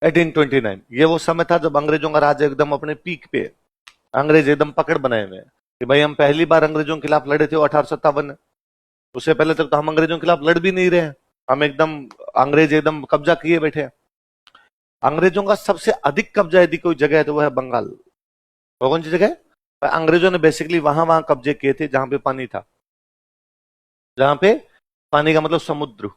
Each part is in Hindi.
1829 ये वो समय था जब अंग्रेजों का राज एकदम अपने पीक पे, अंग्रेज एकदम पकड़ बनाए हुए हैं कि भाई हम पहली बार अंग्रेजों के खिलाफ लड़े थे वो 1857 में। उससे पहले तक तो हम अंग्रेजों के खिलाफ लड़ भी नहीं रहे हैं, हम एकदम अंग्रेज एकदम कब्जा किए बैठे हैं। अंग्रेजों का सबसे अधिक कब्जा यदि कोई जगह है तो वो है बंगाल। वो कौन सी जगह है? अंग्रेजों ने बेसिकली वहां वहां कब्जे किए थे जहां पे पानी था, जहां पे पानी का मतलब समुद्र,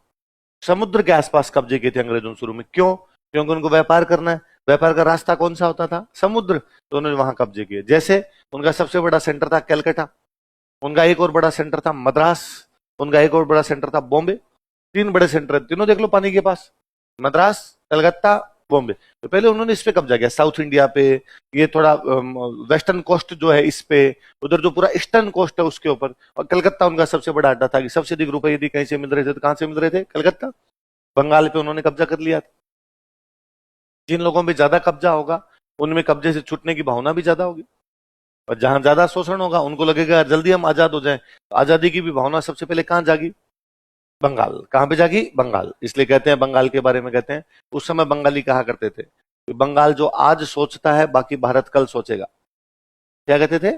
समुद्र के आसपास कब्जे किए थे अंग्रेजों ने शुरू में। क्यों? क्योंकि उनको व्यापार करना है, व्यापार का रास्ता कौन सा होता था? समुद्र। तो उन्होंने वहां कब्जे किए। जैसे उनका सबसे बड़ा सेंटर था कैलकाटा, उनका एक और बड़ा सेंटर था मद्रास, उनका एक और बड़ा सेंटर था बॉम्बे। तीन बड़े सेंटर है, तीनों देख लो पानी के पास, मद्रास, कलकत्ता, बॉम्बे। तो पहले उन्होंने इस पे कब्जा किया, साउथ इंडिया पे, ये थोड़ा वेस्टर्न कोस्ट जो है इस पे, उधर जो पूरा ईस्टर्न कोस्ट है उसके ऊपर। और कलकत्ता उनका सबसे बड़ा अड्डा था कि सबसे अधिक रुपए यदि कहीं से मिल रहे थे तो कहां से मिल रहे थे? कलकत्ता। बंगाल पे उन्होंने कब्जा कर लिया था। जिन लोगों पे ज्यादा कब्जा होगा उनमें कब्जे से छूटने की भावना भी ज्यादा होगी, और जहां ज्यादा शोषण होगा उनको लगेगा यार जल्दी हम आजाद हो जाएं। तो आजादी की भी भावना सबसे पहले कहां जागी? बंगाल। कहां पे जागी? बंगाल। इसलिए कहते हैं बंगाल के बारे में कहते हैं, उस समय बंगाली कहा करते थे कि बंगाल जो आज सोचता है बाकी भारत कल सोचेगा। क्या कहते थे?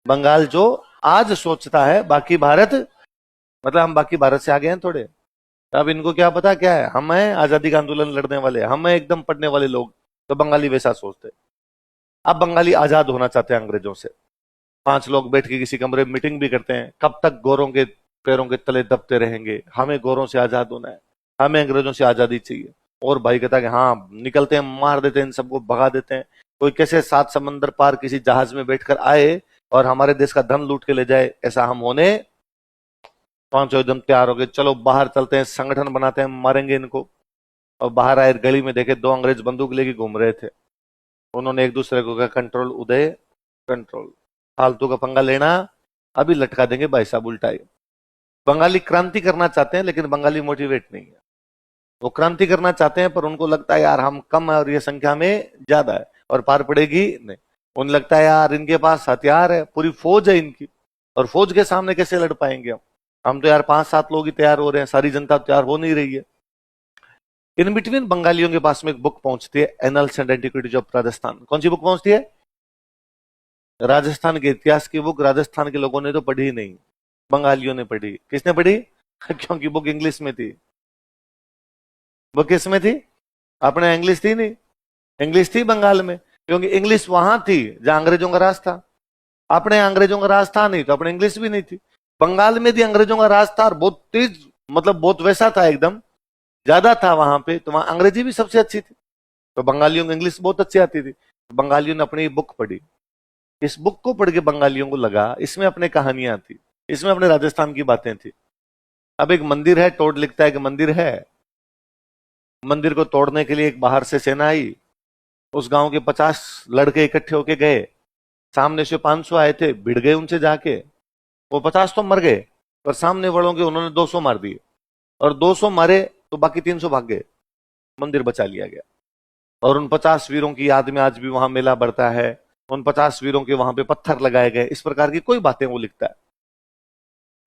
बंगाल जो आज सोचता है बाकी भारत, मतलब हम बाकी भारत से आगे हैं थोड़े। अब इनको क्या पता क्या है, हम हैं आजादी का आंदोलन लड़ने वाले, हम हैं एकदम पढ़ने वाले लोग। तो बंगाली वैसा सोचते। अब बंगाली आजाद होना चाहते हैं अंग्रेजों से। पांच लोग बैठ के किसी कमरे में मीटिंग भी करते हैं, कब तक गोरों के पैरों के तले दबते रहेंगे, हमें गोरों से आजाद होना है, हमें अंग्रेजों से आजादी चाहिए। और भाई कहता है कि हाँ निकलते हैं, मार देते हैं इन सबको, भगा देते हैं। कोई कैसे सात समंदर पार किसी जहाज में बैठकर आए और हमारे देश का धन लूट के ले जाए, ऐसा हम होने। पांचों एकदम तैयार हो गए, चलो बाहर चलते हैं, संगठन बनाते हैं, मारेंगे इनको। और बाहर आए, गली में देखे दो अंग्रेज बंदूक लेके घूम रहे थे। उन्होंने एक दूसरे को कहा कंट्रोल उदय, कंट्रोल, फालतू का पंगा लेना, अभी लटका देंगे भाई साहब उल्टा ही। बंगाली क्रांति करना चाहते हैं लेकिन बंगाली मोटिवेट नहीं है। वो क्रांति करना चाहते हैं पर उनको लगता है यार हम कम है और ये संख्या में ज्यादा है और पार पड़ेगी नहीं। उन्हें लगता है यार इनके पास हथियार है, पूरी फौज है इनकी, और फौज के सामने कैसे लड़ पाएंगे हम तो यार 5-7 लोग ही तैयार हो रहे हैं, सारी जनता तैयार हो नहीं रही है। इन बिटवीन बंगालियों के पास में एक बुक पहुंचती है, annuls and antiquities of Rajasthan. कौन सी बुक पहुंचती है? राजस्थान के इतिहास की बुक। राजस्थान के लोगों ने तो पढ़ी नहीं, बंगालियों ने पढ़ी। किसने पढ़ी? क्योंकि बुक इंग्लिश में थी। बुक किस में थी? अपने इंग्लिश थी नहीं, इंग्लिश थी बंगाल में, क्योंकि इंग्लिश वहां थी जहां अंग्रेजों का राज था। अपने अंग्रेजों का राज था नहीं तो अपने इंग्लिश भी नहीं थी। बंगाल में भी अंग्रेजों का राज था और बहुत तेज, मतलब बहुत वैसा था, एकदम ज्यादा था वहां पे, तो वहां अंग्रेजी भी सबसे अच्छी थी। तो बंगालियों को इंग्लिश बहुत अच्छी आती थी। बंगालियों ने अपनी बुक पढ़ी। इस बुक को पढ़ के बंगालियों को लगा इसमें अपने कहानियां थी, इसमें अपने राजस्थान की बातें थी। अब एक मंदिर है, टोड लिखता है कि मंदिर है, मंदिर को तोड़ने के लिए एक बाहर से सेना आई। उस गांव के 50 लड़के इकट्ठे होके गए, सामने से 500 आए थे, भिड़ गए उनसे जाके। वो 50 तो मर गए पर सामने वालों के उन्होंने 200 मार दिए, और 200 मारे तो बाकी 300 भाग गए। मंदिर बचा लिया गया। और उन 50 वीरों की याद में आज भी वहां मेला बढ़ता है, उन 50 वीरों के वहां पे पत्थर लगाए गए। इस प्रकार की कोई बातें वो लिखता है।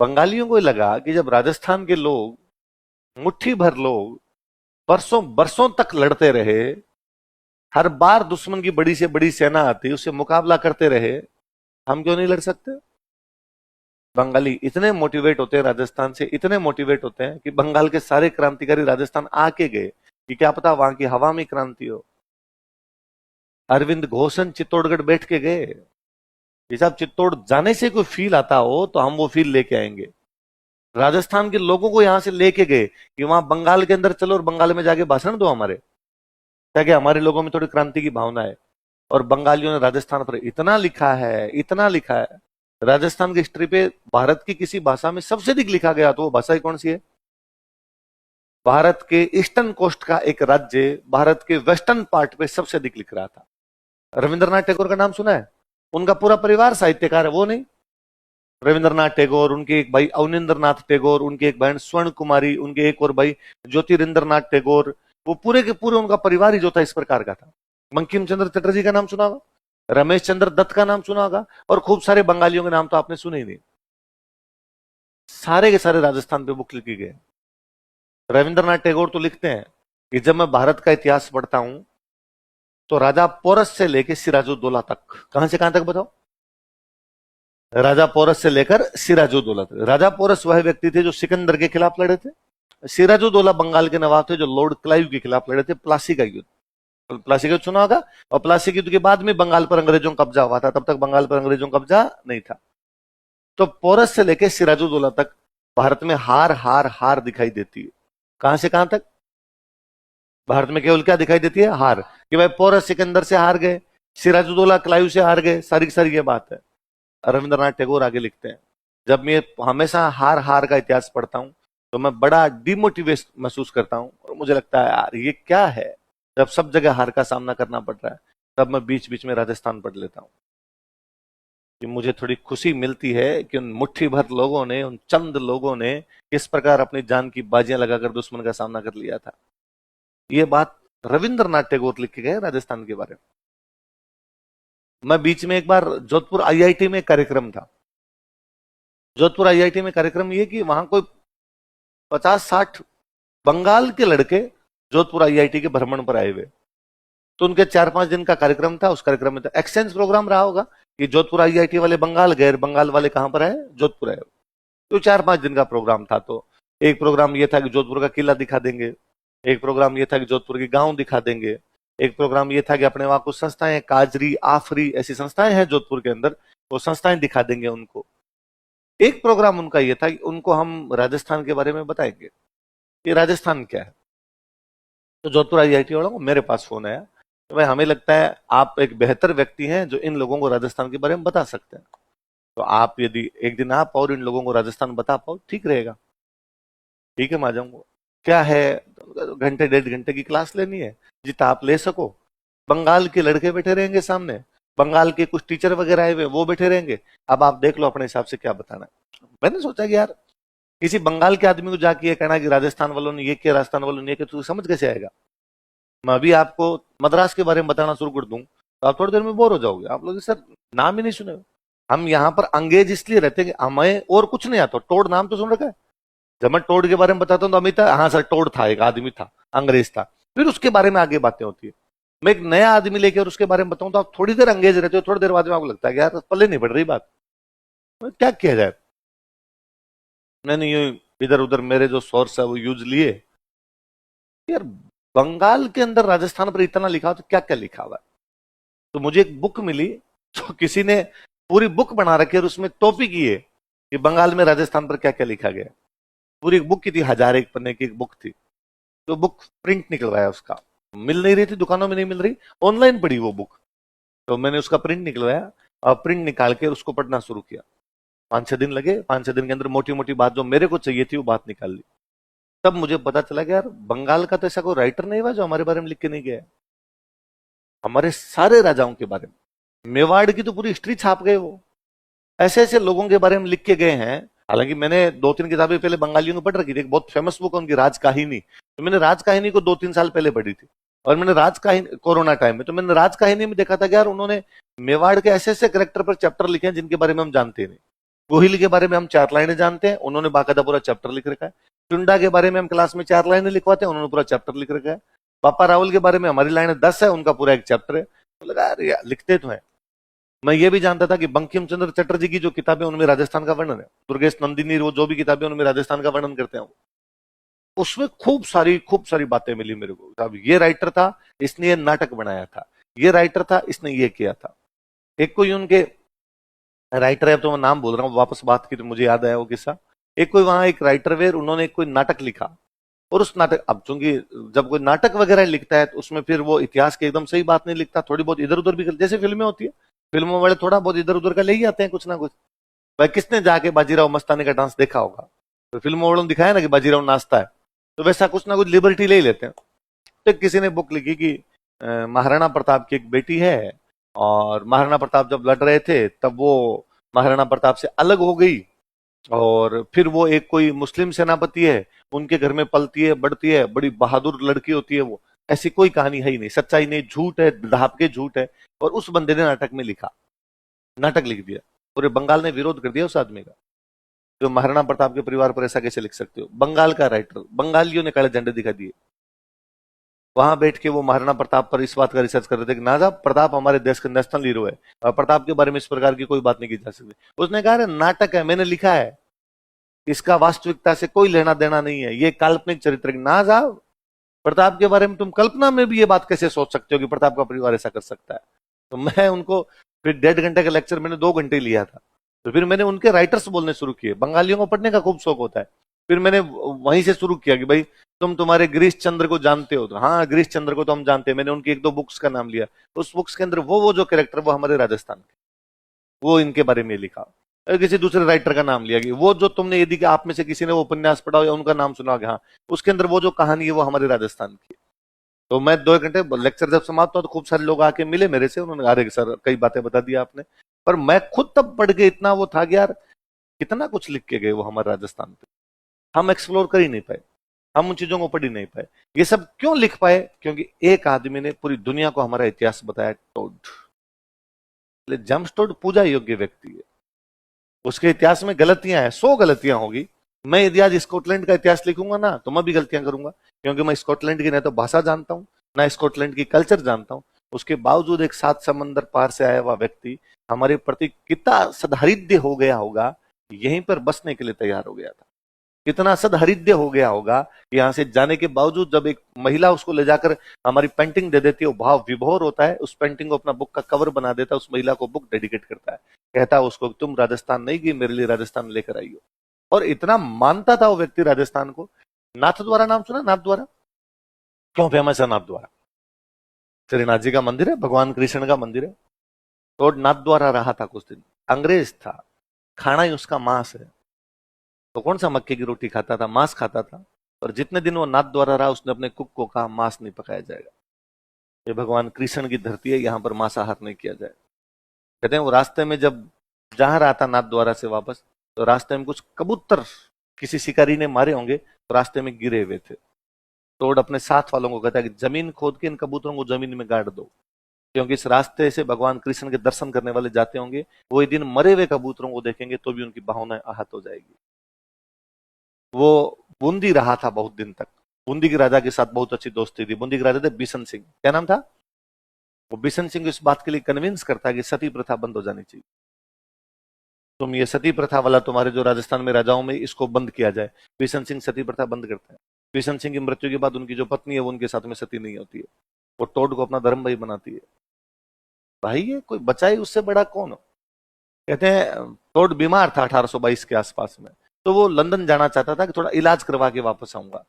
बंगालियों को लगा कि जब राजस्थान के लोग, मुट्ठी भर लोग बरसों बरसों तक लड़ते रहे, हर बार दुश्मन की बड़ी से बड़ी सेना आती उससे मुकाबला करते रहे, हम क्यों नहीं लड़ सकते? बंगाली इतने मोटिवेट होते हैं राजस्थान से, इतने मोटिवेट होते हैं कि बंगाल के सारे क्रांतिकारी राजस्थान आके गए कि क्या पता वहां की हवा में क्रांति हो। अरविंद घोषन चित्तौड़गढ़ बैठ के गए। ये साहब चित्तौड़ जाने से कोई फील आता हो तो हम वो फील लेके आएंगे। राजस्थान के लोगों को यहां से लेके गए कि वहां बंगाल के अंदर चलो और बंगाल में जाके भाषण दो हमारे, ताकि हमारे लोगों में थोड़ी क्रांति की भावना है। और बंगालियों ने राजस्थान पर इतना लिखा है, इतना लिखा है। राजस्थान की हिस्ट्री पे भारत की किसी भाषा में सबसे अधिक लिखा गया तो वो भाषा ही कौन सी है? भारत के ईस्टर्न कोस्ट का एक राज्य भारत के वेस्टर्न पार्ट पे सबसे अधिक लिख रहा था। रविंद्रनाथ टैगोर का नाम सुना है? उनका पूरा परिवार साहित्यकार है, वो नहीं? रविंद्रनाथ टैगोर, उनके एक भाई अवनिंद्रनाथ टैगोर, उनकी एक बहन स्वर्ण कुमारी, उनके एक और भाई ज्योतिरिंद्रनाथ टैगोर, वो पूरे के पूरे उनका परिवार ही जो था इस प्रकार का था। बंकिम चंद्र चटर्जी का नाम सुना होगा, रमेश चंद्र दत्त का नाम सुना होगा, और खूब सारे बंगालियों के नाम तो आपने सुने ही नहीं। सारे के सारे राजस्थान पे बुक लिखी गए। रविंद्रनाथ टैगोर तो लिखते हैं कि जब मैं भारत का इतिहास पढ़ता हूं तो राजा पोरस से लेकर सिराजुद्दौला तक, कहां से कहां तक बताओ? राजा पोरस से लेकर सिराजुद्दौला तक। राजा पोरस वह व्यक्ति थे जो सिकंदर के खिलाफ लड़े थे। सिराजुद्दौला बंगाल के नवाब थे जो लॉर्ड क्लाइव के खिलाफ लड़े थे, प्लासी का युद्ध। प्लासी का युद्ध सुना होगा। और प्लासी के युद्ध के बाद में बंगाल पर अंग्रेजों का कब्जा हुआ था, तब तक बंगाल पर अंग्रेजों का कब्जा नहीं था। तो पोरस से लेकर सिराजुद्दौला तक भारत में हार हार हार दिखाई देती है। कहां से कहां तक? भारत में केवल क्या दिखाई देती है? हार। कि भाई पोरस सिकंदर से हार गए, सिराजुद्दौला क्लाइव से हार गए, सारी की सारी ये बात है। रविंद्रनाथ टैगोर आगे लिखते हैं, जब मैं हमेशा हार हार का इतिहास पढ़ता हूं तो मैं बड़ा डिमोटिवेट महसूस करता हूं, और मुझे लगता है यार ये क्या है। जब सब जगह हार का सामना करना पड़ रहा है, तब मैं बीच बीच में राजस्थान पढ़ लेता हूं कि मुझे थोड़ी खुशी मिलती है कि उन मुट्ठी भर लोगों ने, उन चंद लोगों ने किस प्रकार अपनी जान की बाजियां लगाकर दुश्मन का सामना कर लिया था। ये बात रविंद्रनाथ टैगोर लिख के गए राजस्थान के बारे में। मैं बीच में एक बार जोधपुर आईआईटी में कार्यक्रम था। जोधपुर आईआईटी में कार्यक्रम ये कि वहां कोई 50-60 बंगाल के लड़के जोधपुर आईआईटी के भ्रमण पर आए हुए। तो उनके 4-5 दिन का कार्यक्रम था। उस कार्यक्रम में था एक्सचेंज प्रोग्राम रहा होगा कि जोधपुर आईआईटी वाले बंगाल गए, बंगाल वाले कहां पर आए? जोधपुर आए। तो 4-5 दिन का प्रोग्राम था। तो एक प्रोग्राम ये था कि जोधपुर का किला दिखा देंगे, एक प्रोग्राम ये था कि जोधपुर के गांव दिखा देंगे, एक प्रोग्राम ये था कि अपने वहां कुछ संस्थाएं, काजरी, आफरी ऐसी संस्थाएं हैं जोधपुर के अंदर, वो संस्थाएं दिखा देंगे उनको। एक प्रोग्राम उनका ये था कि उनको हम राजस्थान के बारे में बताएंगे कि राजस्थान क्या है। तो जोधपुर आईआईटी वालों को मेरे पास फोन आया, तो भाई हमें लगता है आप एक बेहतर व्यक्ति हैं जो इन लोगों को राजस्थान के बारे में बता सकते हैं। तो आप यदि एक दिन आप और इन लोगों को राजस्थान बता पाओ ठीक रहेगा। ठीक है, मैं आ जाऊंगा। क्या है, घंटे 1.5 घंटे की क्लास लेनी है, जितना आप ले सको। बंगाल के लड़के बैठे रहेंगे सामने, बंगाल के कुछ टीचर वगैरह आए हुए वो बैठे रहेंगे। अब आप देख लो अपने हिसाब से क्या बताना है। मैंने सोचा कि यार किसी बंगाल के आदमी को जाके ये कहना कि राजस्थान वालों ने ये किया, राजस्थान वालों ने ये किया, तो समझ कैसे आएगा? मैं अभी आपको मद्रास के बारे में बताना शुरू कर दूं तो आप थोड़ी देर में बोर हो जाओगे। आप लोग सर नाम ही नहीं सुने। हम यहाँ पर अंग्रेज इसलिए रहते हैं कि हमें और कुछ नहीं आता। टोड नाम तो सुन रखा है। जब मैं टोड के बारे में बताता हूँ तो अमिता, हाँ सर टोड था, एक आदमी था, अंग्रेज था, फिर उसके बारे में आगे बातें होती है। मैं एक नया आदमी लेके और उसके बारे में बताऊं तो आप थोड़ी देर अंग्रेज रहते हो, थोड़ी देर बाद में आपको लगता है कि यार पल्ले नहीं पड़ रही बात, क्या किया जाए। मैंने ये इधर उधर मेरे जो सोर्स है वो यूज लिए। यार बंगाल के अंदर राजस्थान पर इतना लिखा हो तो क्या क्या लिखा हुआ है। तो मुझे एक बुक मिली, तो किसी ने पूरी बुक बना रखी है और उसमें टॉपिक ये कि बंगाल में राजस्थान पर क्या क्या लिखा गया। पूरी एक बुक की थी, 1001 पन्ने की एक बुक थी। तो बुक प्रिंट निकलवाया, उसका मिल नहीं रही थी, दुकानों में नहीं मिल रही, ऑनलाइन पड़ी वो बुक। तो मैंने उसका प्रिंट निकलवाया और प्रिंट निकाल के उसको पढ़ना शुरू किया। 5-6 दिन लगे। 5-6 दिन के अंदर मोटी मोटी बात जो मेरे को चाहिए थी वो बात निकाल ली। तब मुझे पता चला कि यार बंगाल का तो ऐसा कोई राइटर नहीं हुआ जो हमारे बारे में लिख के नहीं गया। हमारे सारे राजाओं के बारे में, मेवाड़ की तो पूरी हिस्ट्री छाप गए वो। ऐसे ऐसे लोगों के बारे में लिख के गए हैं। हालांकि मैंने 2-3 किताबें पहले बंगालियों को पढ़ रखी थी। एक बहुत फेमस बुक है उनकी, राज कहानी। तो मैंने राज कहानी को 2-3 साल पहले पढ़ी थी। और मैंने राज कहानी कोरोना टाइम में, तो मैंने राज कहानी में देखा था कि यार उन्होंने मेवाड़ के ऐसे ऐसे करेक्टर पर चैप्टर लिखे हैं जिनके बारे में हम जानते नहीं। गोहिल के बारे में हम 4 लाइनें जानते हैं, उन्होंने बाकायदा पूरा चैप्टर लिख रखा है। टुंडा के बारे में हम क्लास में 4 लाइनें लिखवाते हैं, उन्होंने पूरा चैप्टर लिख रखा है। पापा रावल के बारे में हमारी लाइनें 10 है, उनका पूरा एक चैप्टर है। तो लगा यार लिखते तो है। मैं ये भी जानता था कि बंकिम चंद्र चटर्जी की जो किताबें उनमें राजस्थान का वर्णन है, दुर्गेश नंदिनी, वो जो भी किताबें उनमें राजस्थान का वर्णन करते हैं, उसमें खूब सारी बातें मिली मेरे को। अब ये राइटर था, इसने ये नाटक बनाया था, ये राइटर था, इसने ये किया था। एक कोई उनके राइटर है, तो मैं नाम बोल रहा हूँ, वापस बात की तो मुझे याद आया वो किस्सा। एक कोई वहां एक राइटर वेर, उन्होंने कोई नाटक लिखा। और उस नाटक, अब चूंकि जब कोई नाटक वगैरह लिखता है तो उसमें फिर वो इतिहास की एकदम सही बात नहीं लिखता, थोड़ी बहुत इधर उधर भी, जैसे फिल्में होती है, फिल्मों वाले थोड़ा बहुत इधर उधर का ले ही आते हैं कुछ ना कुछ। भाई किसने जाके बाजीराव मस्तानी का डांस देखा होगा? तो फिल्मों वालों ने दिखाया ना कि बाजीराव नाचता है, तो वैसा कुछ ना कुछ लिबर्टी ले ही लेते हैं। तो किसी ने बुक लिखी कि महाराणा प्रताप की एक बेटी है, और महाराणा प्रताप जब लड़ रहे थे तब वो महाराणा प्रताप से अलग हो गई, और फिर वो एक कोई मुस्लिम सेनापति है, उनके घर में पलती है, बढ़ती है, बड़ी बहादुर लड़की होती है वो। ऐसी कोई कहानी है ही नहीं, सच्चाई नहीं, झूठ है, ढाप के झूठ है। और उस बंदे ने नाटक में लिखा, नाटक लिख दिया। पूरे बंगाल ने विरोध कर दिया उस आदमी का, जो महाराणा प्रताप के परिवार पर ऐसा कैसे लिख सकते हो। बंगाल का राइटर, बंगालियों ने काले झंडे दिखा दिए। वहां बैठ के वो महाराणा प्रताप पर इस बात का रिसर्च कर रहे थे कि नाजा प्रताप हमारे देश का नेशनल हीरो है और प्रताप के बारे में इस प्रकार की कोई बात नहीं की जा सकती। उसने कहा नाटक है, मैंने लिखा है, इसका वास्तविकता से कोई लेना देना नहीं है, ये काल्पनिक चरित्र। ना साहब, प्रताप के बारे में तुम कल्पना में भी ये बात कैसे सोच सकते हो कि प्रताप का परिवार ऐसा कर सकता है। तो मैं उनको फिर 1.5 घंटे का लेक्चर मैंने 2 घंटे लिया था। तो फिर मैंने उनके राइटर्स बोलने शुरू किए। बंगालियों को पढ़ने का खूब शौक होता है। फिर मैंने वहीं से शुरू किया कि भाई तुम तुम्हारे गिरीश चंद्र को जानते हो? तो हाँ, गिरीश चंद्र को तो हम जानते हैं। मैंने उनकी 1-2 बुक्स का नाम लिया। उस बुक्स के अंदर वो जो कैरेक्टर वो हमारे राजस्थान के, वो इनके बारे में लिखा। किसी दूसरे राइटर का नाम लिया कि वो जो तुमने यदि आप में से किसी ने वो उपन्यास पढ़ा हो या उनका नाम सुना होगा, हाँ, उसके अंदर वो जो कहानी है वो हमारे राजस्थान की। तो मैं 2 घंटे लेक्चर जब समाप्त हुआ तो खूब सारे लोग आके मिले मेरे से, उन्होंने अरे सर कई बातें बता दी आपने। पर मैं खुद तब पढ़ के इतना वो था कि यार कितना कुछ लिख के गए वो हमारे राजस्थान पे, हम एक्सप्लोर कर ही नहीं पाए, हम उन चीजों को पढ़ ही नहीं पाए। ये सब क्यों लिख पाए? क्योंकि एक आदमी ने पूरी दुनिया को हमारा इतिहास बताया, टोड। जेम्स टोड पूजा योग्य व्यक्ति है। उसके इतिहास में गलतियां हैं, 100 गलतियां होगी। मैं यदि आज स्कॉटलैंड का इतिहास लिखूंगा ना तो मैं भी गलतियां करूंगा, क्योंकि मैं स्कॉटलैंड की न तो भाषा जानता हूं ना स्कॉटलैंड की कल्चर जानता हूं। उसके बावजूद एक 7 समंदर पार से आया हुआ व्यक्ति हमारे प्रति कितना सदहृदय हो गया होगा, यहीं पर बसने के लिए तैयार हो गया था। कितना सदहृदय हो गया होगा, यहां से जाने के बावजूद जब एक महिला उसको ले जाकर हमारी पेंटिंग दे देती है, वो भाव विभोर होता है, उस पेंटिंग को अपना बुक का कवर बना देता है, उस महिला को बुक डेडिकेट करता है, कहता है उसको तुम राजस्थान नहीं गई, मेरे लिए राजस्थान लेकर आई हो। और इतना मानता था वो व्यक्ति राजस्थान को। नाथ द्वारा नाम सुना? नाथ द्वारा क्यों फेमस है? नाथ द्वारा श्रीनाथ जी का मंदिर है, भगवान कृष्ण का मंदिर है। तो नाथ द्वारा रहा था कुछ दिन, अंग्रेज था, खाना ही उसका मांस है। तो कौन सा मक्के की रोटी खाता था? मांस खाता था। और जितने दिन वो नाथ द्वारा रहा उसने अपने कुक को कहा मांस नहीं पकाया जाएगा, ये भगवान कृष्ण की धरती है, यहां पर मांसाहार नहीं किया जाए। कहते हैं वो रास्ते में जब जा रहा था नाथ द्वारा से वापस, तो रास्ते में कुछ कबूतर किसी शिकारी ने मारे होंगे, तो रास्ते में गिरे हुए थे। तो अपने साथ वालों को कहता है कि जमीन खोद के इन कबूतरों को जमीन में गाड़ दो, क्योंकि इस रास्ते से भगवान कृष्ण के दर्शन करने वाले जाते होंगे, वो एक दिन मरे हुए कबूतरों को देखेंगे तो भी उनकी भावनाएं आहत हो जाएगी। वो बूंदी रहा था बहुत दिन तक। बूंदी के राजा के साथ बहुत अच्छी दोस्ती थी। बूंदी के राजा थे बिशन सिंह, क्या नाम था? वो बिशन सिंह इस बात के लिए कन्विंस करता है कि सती प्रथा बंद हो जानी चाहिए, तुम ये सती प्रथा वाला तुम्हारे जो राजस्थान में राजाओं में इसको बंद किया जाए। बिशन सिंह सती प्रथा बंद करता है। बिशन सिंह की मृत्यु के बाद उनकी जो पत्नी है वो उनके साथ में सती नहीं होती है, वो टोड को अपना धर्म भाई बनाती है। भाई ये कोई बचाई उससे बड़ा कौन हो? कहते हैं टोड बीमार था 1822 के आसपास में, तो वो लंदन जाना चाहता था कि थोड़ा इलाज करवा के वापस आऊंगा।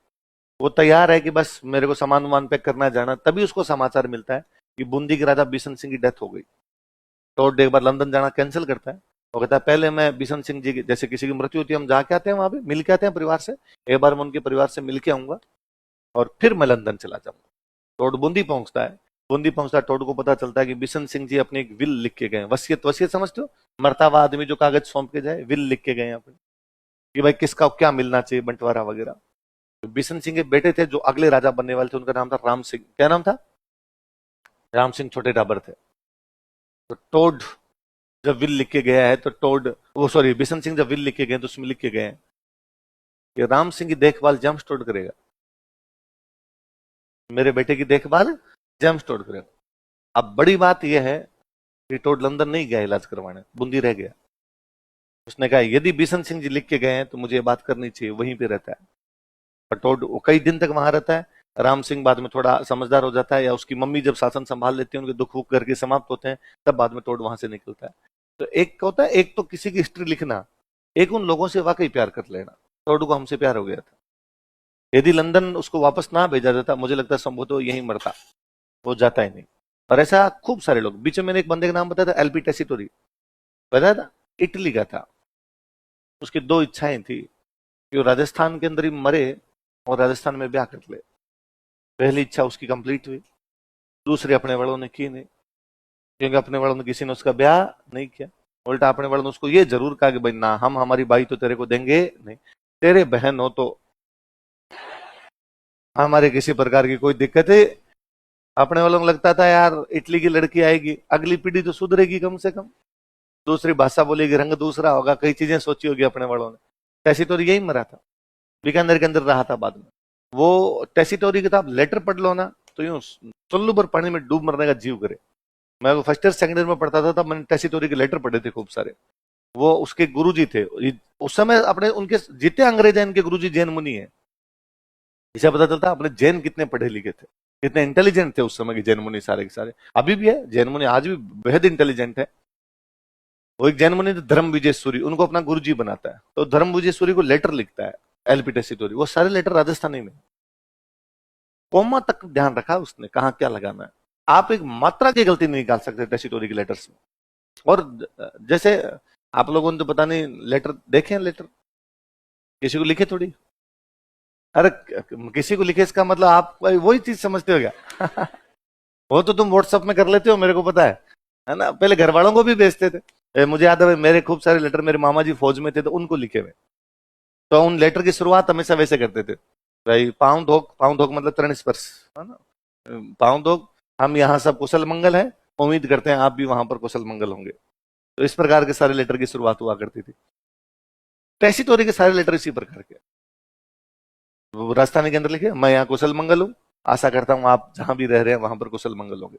वो तैयार है कि बस मेरे को सामान वामान पैक करना जाना, तभी उसको समाचार मिलता है कि बूंदी के राजा बिशन सिंह की डेथ हो गई। टोड एक बार लंदन जाना कैंसिल करता है और कहता है पहले मैं बिशन सिंह जी की, जैसे किसी की मृत्यु होती है हम जाके आते हैं वहां पे मिल के आते हैं परिवार से, एक बार मैं उनके परिवार से मिल के आऊंगा और फिर मैं लंदन चला जाऊंगा। टोड बूंदी पहुंचता है। बूंदी पहुंचता टोड को पता चलता है कि बिशन सिंह जी अपनी एक विल लिख के गए, वसीयत। वसीयत समझते हो? मरता हुआ आदमी जो कागज सौंप के जाए, विल लिख के गए अपने कि भाई किसका क्या मिलना चाहिए, बंटवारा वगैरह। तो बिशन सिंह के बेटे थे जो अगले राजा बनने वाले थे, उनका नाम था राम सिंह। क्या नाम था? राम सिंह छोटे टाबर थे। तो टोड जब विल लिख के गया है तो टोड वो सॉरी बिशन सिंह जब विल लिख के गए तो उसमें लिख के गए हैं कि राम सिंह की देखभाल जेम्स टोड करेगा, मेरे बेटे की देखभाल जेम्स टोड करेगा। अब बड़ी बात यह है कि टोड लंदन नहीं गया इलाज करवाने, बूंदी रह गया। उसने कहा यदि बिशन सिंह जी लिख के गए हैं तो मुझे ये बात करनी चाहिए, वहीं पे रहता है। और टोड कई दिन तक वहां रहता है। राम सिंह बाद में थोड़ा समझदार हो जाता है, या उसकी मम्मी जब शासन संभाल लेती है, उनके दुख वुख करके समाप्त होते हैं, तब बाद में टोड वहां से निकलता है। तो एक होता है, एक तो किसी की हिस्ट्री लिखना, एक उन लोगों से वाकई प्यार कर लेना। टोड को हमसे प्यार हो गया था। यदि लंदन उसको वापस ना भेजा जाता, मुझे लगता है संभवतः तो यहीं मरता, वो जाता ही नहीं। और ऐसा खूब सारे लोग। बीच में मैंने एक बंदे का नाम बताया था, एलपी टेसिटोरी, बताया था, इटली का था। उसकी 2 इच्छाएं थी कि वो राजस्थान के अंदर ही मरे और राजस्थान में ब्याह कर ले। पहली इच्छा उसकी कंप्लीट हुई, दूसरी अपने बड़ों ने की नहीं, क्योंकि अपने बड़ों ने किसी ने उसका ब्याह नहीं किया। उल्टा अपने बड़ों ने उसको ये जरूर कहा कि भाई ना, हम हमारी बाई तो तेरे को देंगे नहीं, तेरे बहन हो तो हमारे किसी प्रकार की कोई दिक्कत है। अपने वालों को लगता था यार इटली की लड़की आएगी, अगली पीढ़ी तो सुधरेगी कम से कम, दूसरी भाषा बोलेगी, रंग दूसरा होगा, कई चीजें सोची होगी अपने वालों ने। टेसिटोरी यही मरा था, बीकानेर के अंदर रहा था बाद में। वो टेसिटोरी की तो आप लेटर पढ़ लो ना, तो यूं चुल्लू पर पानी में डूब मरने का जीव करे। मैं वो फर्स्ट ईयर सेकंड ईयर में पढ़ता था, तब मैंने टेसीटोरी के लेटर पढ़े थे खूब सारे। वो उसके गुरुजी थे उस समय, अपने उनके जितने अंग्रेज हैं इनके गुरुजी जैन मुनि है। इसे पता चलता अपने जैन कितने पढ़े लिखे थे, कितने इंटेलिजेंट थे उस समय के जैन मुनि सारे के सारे। अभी भी है जैन मुनि, आज भी बेहद इंटेलिजेंट है। वो एक जैन मुनि धर्म विजय सूरी, उनको अपना गुरुजी बनाता है, तो धर्म विजय सूरी को लेटर लिखता है एलपी टेसीटोरी। वो सारे लेटर राजस्थानी में, कोमा तक ध्यान रखा उसने, कहा क्या लगाना है। आप एक मात्रा की गलती नहीं निकाल सकते टेसीटोरी के लेटर्स में। और जैसे आप लोगों ने तो पता नहीं लेटर देखे हैं, लेटर किसी को लिखे थोड़ी। अरे किसी को लिखे इसका मतलब आप वही चीज समझते हो क्या? वो तो तुम व्हाट्सएप में कर लेते हो, मेरे को पता है ना। पहले घर वालों को भी भेजते थे। मुझे याद है मेरे खूब सारे लेटर मेरे मामा जी फौज में थे तो उनको लिखे हुए, तो उन लेटर की शुरुआत हमेशा वैसे करते थे, भाई पाँव धोक मतलब चरण स्पर्श, है ना, पाँव धोक, हम यहाँ सब कुशल मंगल है, उम्मीद करते हैं आप भी वहां पर कुशल मंगल होंगे। तो इस प्रकार के सारे लेटर की शुरुआत हुआ करती थी। टेसीटोरी के सारे लेटर इसी प्रकार के। वो राजस्थानी के अंदर लिखे, मैं यहाँ कुशल मंगल हूँ, आशा करता हूँ आप जहां भी रह रहे हैं वहां पर कुशल मंगल होंगे।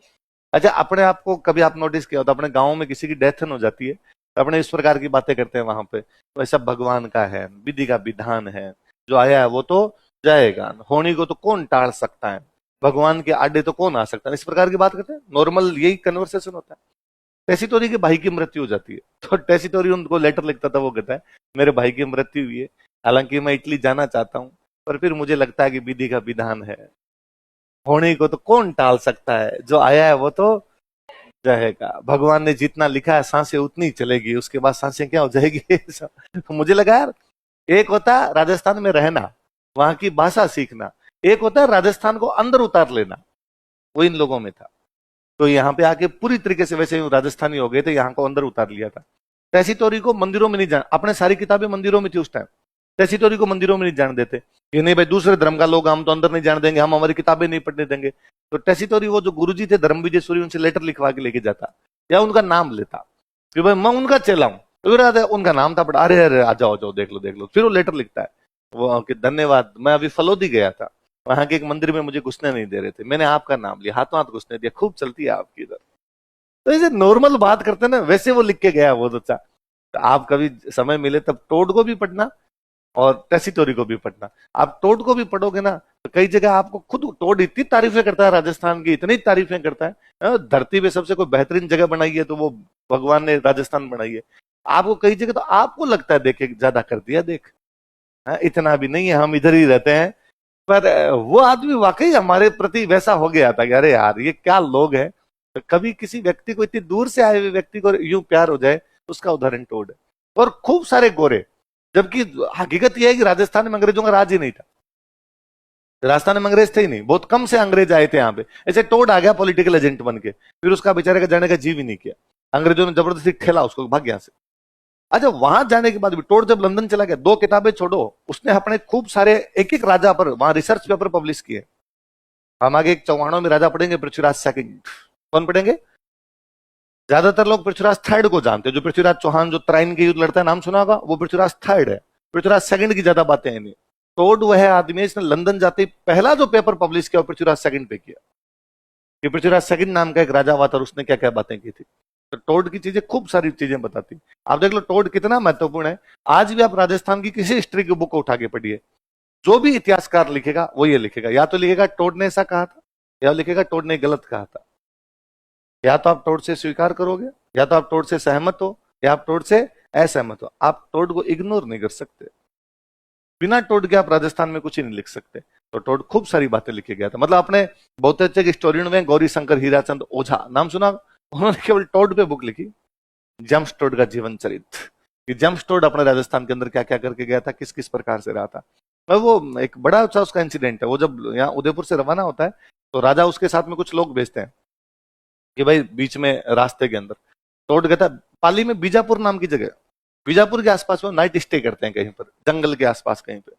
अच्छा, अपने आप को कभी आप नोटिस किया होता, अपने गाँव में किसी की डेथ हो जाती है, अपने इस प्रकार की बातें करते हैं वहां पे, तो ऐसा भगवान का है, विधि का विधान है, जो आया है वो तो जाएगा, होनी को तो कौन टाल सकता है, भगवान के आड़े तो कौन आ सकता है, इस प्रकार की बात करते हैं। नॉर्मल यही कन्वर्सेशन होता है। टेसीटोरी के भाई की मृत्यु हो जाती है, तो टेसीटोरी उनको लेटर लिखता था, वो कहता है मेरे भाई की मृत्यु हुई है, हालांकि मैं इटली जाना चाहता हूँ, पर फिर मुझे लगता है कि विधि का विधान है, होने को तो कौन टाल सकता है, जो आया है वो तो जाएगा, भगवान ने जितना लिखा है सांसें उतनी ही चलेगी, उसके बाद सांसें क्या हो जाएगी। तो मुझे लगा यार, एक होता है राजस्थान में रहना, वहां की भाषा सीखना, एक होता है राजस्थान को अंदर उतार लेना, वो इन लोगों में था। तो यहाँ पे आके पूरी तरीके से वैसे राजस्थानी हो गए थे, यहाँ को अंदर उतार लिया था। टेसीटोरी को मंदिरों में नहीं जान, अपने सारी किताबें मंदिरों में थी उस टाइम, टेसीटोरी को मंदिरों में नहीं जान देते कि नहीं भाई दूसरे धर्म का लोग हम तो अंदर नहीं जान देंगे, हम हमारी किताबें नहीं पढ़ने देंगे। तो टेसीटोरी वो जो गुरुजी थे धर्म विजय सूरी, उनसे लेटर लिखवा के लेके जाता या उनका नाम लेता कि भाई मैं उनका चेला हूं, तो उनका नाम था, बड़ा अरे अरे आ जाओ जाओ देख लो, फिर वो लेटर लिखता है वो कि धन्यवाद, मैं अभी फलोदी गया था, वहां के एक मंदिर में मुझे घुसने नहीं दे रहे थे, मैंने आपका नाम लिया, हाथों हाथ घुसने दिया, खूब चलती है आपकी इधर। तो ऐसे नॉर्मल बात करते हैं ना, वैसे वो लिख के गया बहुत अच्छा। तो आप कभी समय मिले तब टोड को भी पढ़ना और टेसीटोरी को भी पढ़ना। आप टोड को भी पढ़ोगे ना, तो कई जगह आपको खुद टोड इतनी तारीफें करता है, राजस्थान की इतनी तारीफें करता है, धरती पे सबसे कोई बेहतरीन जगह बनाई है तो वो भगवान ने राजस्थान बनाई है। आपको कई जगह तो आपको लगता है देखे ज्यादा कर दिया, देख इतना भी नहीं है, हम इधर ही रहते हैं। पर वो आदमी वाकई हमारे प्रति वैसा हो गया था कि अरे यार ये क्या लोग हैं। तो कभी किसी व्यक्ति को, इतनी दूर से आए हुए व्यक्ति को यूं प्यार हो जाए, उसका उदाहरण टोड है। और खूब सारे गोरे, जबकि हकीकत यह है कि राजस्थान में अंग्रेजों का राज ही नहीं था, राजस्थान में अंग्रेज थे ही नहीं, बहुत कम से अंग्रेज आए थे यहाँ पे। ऐसे टोड आ गया पॉलिटिकल एजेंट बन के, फिर उसका बेचारे का जाने का जीव ही नहीं किया, अंग्रेजों ने जबरदस्ती ठेला उसको, भाग यहाँ से। अच्छा, वहां जाने के बाद भी टोड जब लंदन चला गया, 2 किताबें छोड़ो, उसने अपने खूब सारे एक एक राजा पर वहां रिसर्च पेपर पब्लिश किए। हम आगे एक चौहानों में राजा पढ़ेंगे, पृथ्वीराज सेकंड। कौन पढ़ेंगे? ज्यादातर लोग पृथ्वीराज थर्ड को जानते हैं, जो पृथ्वीराज चौहान जो तराइन के युद्ध लड़ता है, नाम सुना होगा, वो पृथ्वीराज थर्ड है। पृथ्वीराज सेकंड की ज्यादा बातें हैं नहीं। टोड वह आदमी है इसने लंदन जाते ही पहला जो पेपर पब्लिश किया वो पृथ्वीराज सेकंड पे किया, कि पृथ्वीराज सेकंड नाम का एक राजा हुआ था और उसने क्या क्या बातें की थी। तो टोड की चीजें खूब सारी चीजें बताती। आप देख लो टोड कितना महत्वपूर्ण है। आज भी आप राजस्थान की किसी हिस्ट्री की बुक उठा के पढ़िए, जो भी इतिहासकार लिखेगा वो ये लिखेगा, या तो लिखेगा टोड ने ऐसा कहा था, या लिखेगा टोड ने गलत कहा था। या तो आप टोड से स्वीकार करोगे, या तो आप टोड से सहमत हो, या आप टोड से असहमत हो। आप टोड को इग्नोर नहीं कर सकते। बिना टोड के आप राजस्थान में कुछ ही नहीं लिख सकते। तो टोड खूब सारी बातें लिखे गया था। मतलब अपने बहुत अच्छे हिस्टोरियन में गौरी शंकर हीराचंद ओझा, नाम सुना? उन्होंने केवल टोड पे बुक लिखी, जेम्स टोड का जीवन चरित्र, कि जेम्स टोड अपने राजस्थान के अंदर क्या क्या करके गया था, किस किस प्रकार से रहा था। और वो एक बड़ा अच्छा उसका इंसिडेंट है। वो जब यहाँ उदयपुर से रवाना होता है तो राजा उसके साथ में कुछ लोग भेजते हैं कि भाई बीच में रास्ते के अंदर टोड कहता है, पाली में बीजापुर नाम की जगह, बीजापुर के आसपास वो नाइट स्टे करते हैं कहीं पर, जंगल के आसपास कहीं पे।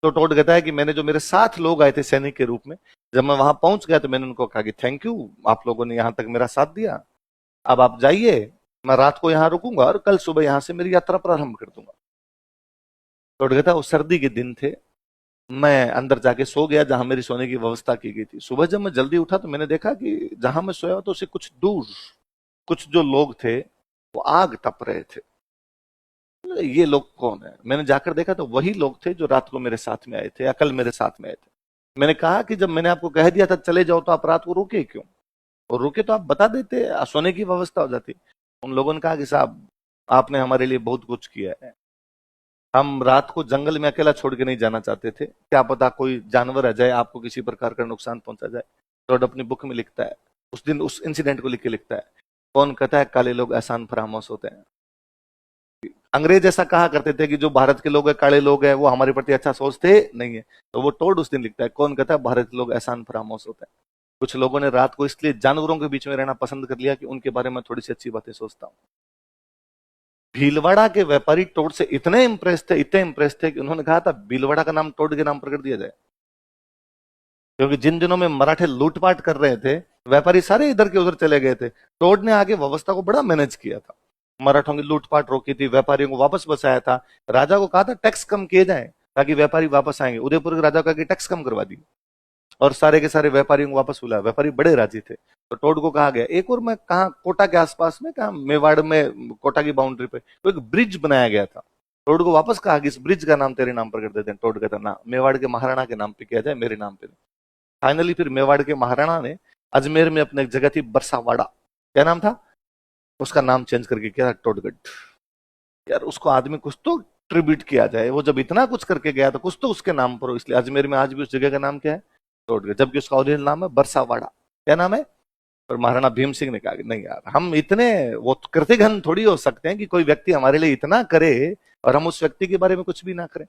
तो टोड कहता है कि मैंने जो मेरे साथ लोग आए थे सैनिक के रूप में, जब मैं वहां पहुंच गया तो मैंने उनको कहा कि थैंक यू, आप लोगों ने यहां तक मेरा साथ दिया, अब आप जाइए, मैं रात को यहां रुकूंगा और कल सुबह यहां से मेरी यात्रा प्रारंभ कर दूंगा। टोड कहता है वो सर्दी के दिन थे, मैं अंदर जाके सो गया जहां मेरी सोने की व्यवस्था की गई थी। सुबह जब मैं जल्दी उठा तो मैंने देखा कि जहां मैं सोया तो उससे कुछ दूर कुछ जो लोग थे वो आग तप रहे थे। ये लोग कौन है? मैंने जाकर देखा तो वही लोग थे जो रात को मेरे साथ में आए थे या कल मेरे साथ में आए थे। मैंने कहा कि जब मैंने आपको कह दिया था चले जाओ तो आप रात को रुके क्यों? और रुके तो आप बता देते, सोने की व्यवस्था हो जाती। उन लोगों ने कहा कि साहब आपने हमारे लिए बहुत कुछ किया है, हम रात को जंगल में अकेला छोड़ के नहीं जाना चाहते थे, क्या पता कोई जानवर आ जाए आपको किसी प्रकार का नुकसान पहुंचा जाए। लॉर्ड अपनी बुक में लिखता है, उस दिन उस इंसिडेंट को लिख के लिखता है, कौन कहता है काले लोग एहसान फरामोश होते हैं। अंग्रेज ऐसा कहा करते थे कि जो भारत के लोग हैं काले लोग हैं वो हमारे प्रति अच्छा सोचते नहीं है। तो वो टोड उस दिन लिखता है, कौन कहता है भारत के लोग एहसान फरामोश होते हैं। कुछ लोगों ने रात को इसलिए जानवरों के बीच में रहना पसंद कर लिया कि उनके बारे में थोड़ी सी अच्छी बातें सोचता हूं। भीलवाड़ा के व्यापारी टोड से इतने इंप्रेस थे कि उन्होंने कहा था भीलवाड़ा का नाम टोड के नाम पर कर दिया जाए। क्योंकि जिन दिनों में मराठे लूटपाट कर रहे थे व्यापारी सारे इधर के उधर चले गए थे, टोड ने आगे व्यवस्था को बड़ा मैनेज किया था। मराठों की लूटपाट रोकी थी, व्यापारियों को वापस बसाया था। राजा को कहा था टैक्स कम किए जाए ताकि व्यापारी वापस आएंगे। उदयपुर के राजा का टैक्स कम करवा दी और सारे के सारे व्यापारियों को वापस बुलाया। व्यापारी बड़े राजी थे। तो टोड को कहा गया एक और, मैं कहा कोटा के आसपास में, कहा मेवाड़ में कोटा की बाउंड्री पे तो एक ब्रिज बनाया गया था। टोड को वापस कहा कि इस ब्रिज का नाम तेरे नाम पर कर देते हैं। टोड कहता ना, मेवाड़ के महाराणा के नाम पे किया जाए, मेरे नाम पे। फाइनली फिर मेवाड़ के महाराणा ने अजमेर में अपने एक जगह थी बरसावाड़ा, क्या नाम था उसका, नाम चेंज करके किया टोडगढ़। यार उसको आदमी कुछ तो ट्रिब्यूट किया जाए, वो जब इतना कुछ करके गया तो कुछ तो उसके नाम पर हो। इसलिए अजमेर में आज भी उस जगह का नाम क्या है? टोडगढ़, जबकि उसका ओरिजिनल नाम है बरसावाड़ा। क्या नाम है? पर महाराणा भीम सिंह ने कहा कि नहीं यार, हम इतने वो कृतघ्न थोड़ी हो सकते हैं कि कोई व्यक्ति हमारे लिए इतना करे और हम उस व्यक्ति के बारे में कुछ भी ना करें।